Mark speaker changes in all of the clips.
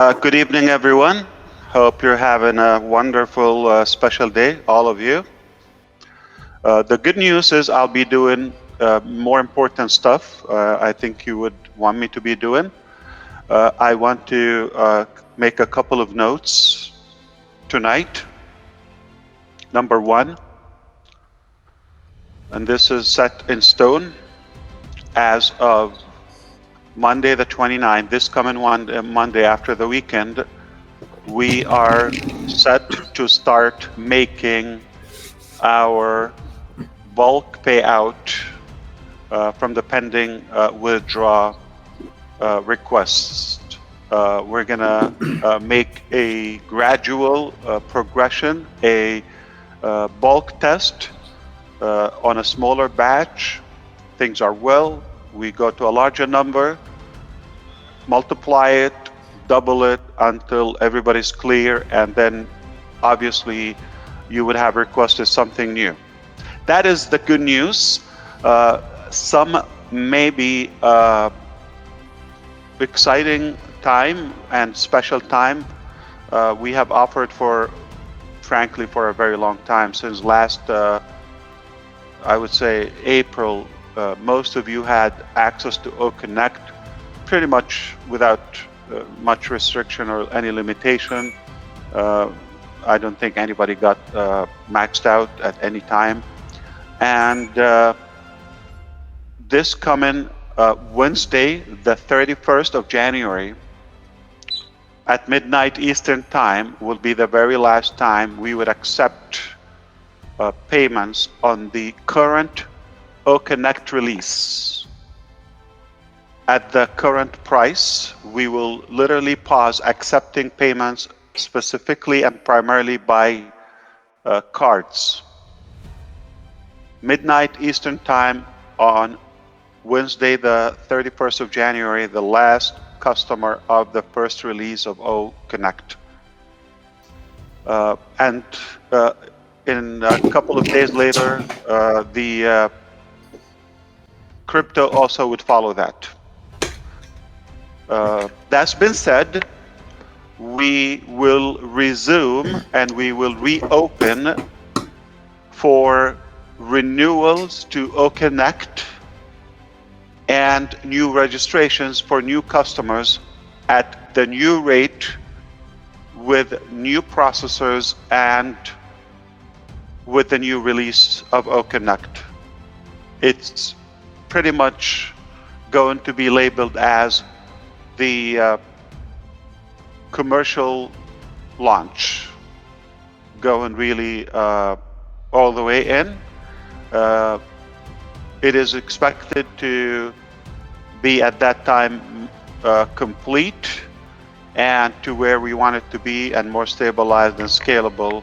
Speaker 1: Good evening, everyone. Hope you're having a wonderful special day, all of you. The good news is I'll be doing more important stuff I think you would want me to be doing. I want to make a couple of notes tonight. Number one, and this is set in stone as of Monday the 29th, this coming Monday after the weekend, we are set to start making our bulk payout from the pending withdraw requests. We're gonna make a gradual progression, a bulk test on a smaller batch. Things are well, we go to a larger number, multiply it, double it until everybody's clear, and then obviously you would have requested something new. That is the good news. Some maybe exciting time and special time we have offered for, frankly, for a very long time. Since last, I would say, April, most of you had access to OConnect pretty much without much restriction or any limitation. I don't think anybody got maxed out at any time. And this coming Wednesday, the 31st of January, at midnight Eastern Time, will be the very last time we would accept payments on the current OConnect release. At the current price, we will literally pause accepting payments specifically and primarily by cards. Midnight Eastern Time on Wednesday, the 31st of January, the last customer of the first release of OConnect. And in a couple of days later, the crypto also would follow that. That's been said, we will resume and we will reopen for renewals to OConnect and new registrations for new customers at the new rate with new processors and with the new release of OConnect. It's pretty much going to be labeled as the commercial launch, going really all the way in. It is expected to be at that time complete and to where we want it to be and more stabilized and scalable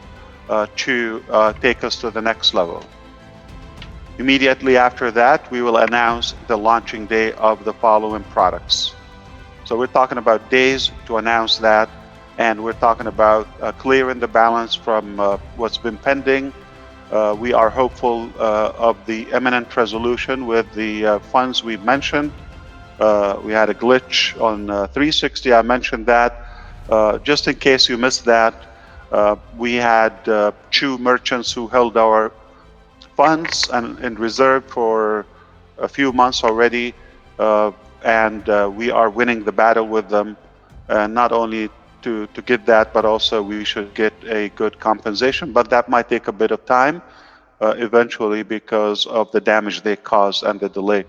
Speaker 1: to take us to the next level. Immediately after that, we will announce the launching day of the following products. So we're talking about days to announce that, and we're talking about clearing the balance from what's been pending. We are hopeful of the imminent resolution with the funds we've mentioned. We had a glitch on 360, I mentioned that. Just in case you missed that, we had two merchants who held our funds and in reserve for a few months already, and we are winning the battle with them, not only to get that, but also we should get a good compensation, but that might take a bit of time eventually because of the damage they caused and the delay.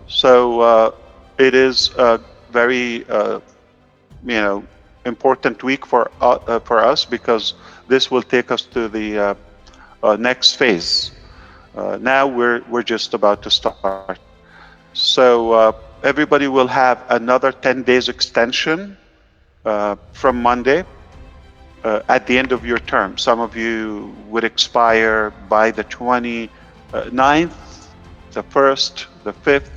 Speaker 1: So it is a very important week for us because this will take us to the next phase. Now we're just about to start. So everybody will have another 10 days extension from Monday at the end of your term. Some of you would expire by the 29th, the 1st, the 5th.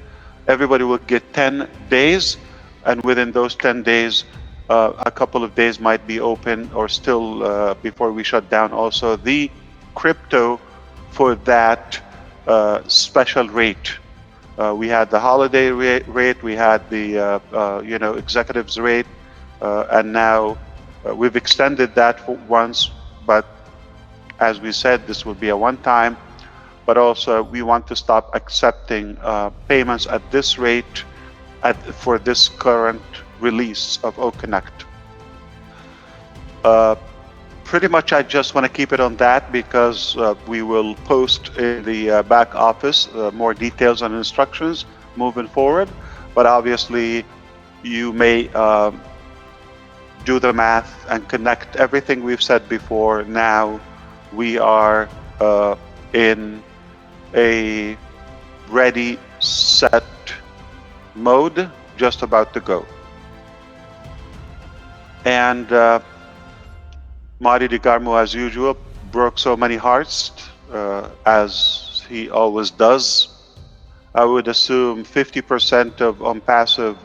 Speaker 1: Everybody will get 10 days, and within those 10 days, a couple of days might be open or still before we shut down also the crypto for that special rate. We had the holiday rate, we had the executives rate, And now we've extended that for once, but as we said, this will be a one-time. But also, we want to stop accepting payments at this rate for this current release of OConnect. Pretty much, I just want to keep it on that because we will post in the back office more details and instructions moving forward. But obviously, you may do the math and connect everything we've said before. Now we are in a ready, set mode, just about to go. And Marty DeGarmo, as usual, broke so many hearts, as he always does. I would assume 50% of Onpassive,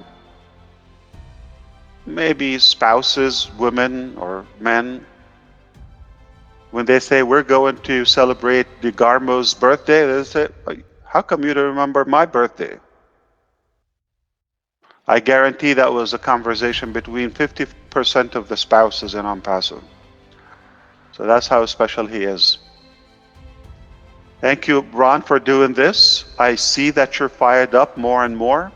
Speaker 1: maybe spouses, women or men, when they say we're going to celebrate DeGarmo's birthday, they say, how come you don't remember my birthday? I guarantee that was a conversation between 50% of the spouses in Onpassive. So that's how special he is. Thank you, Ron, for doing this. I see that you're fired up more and more.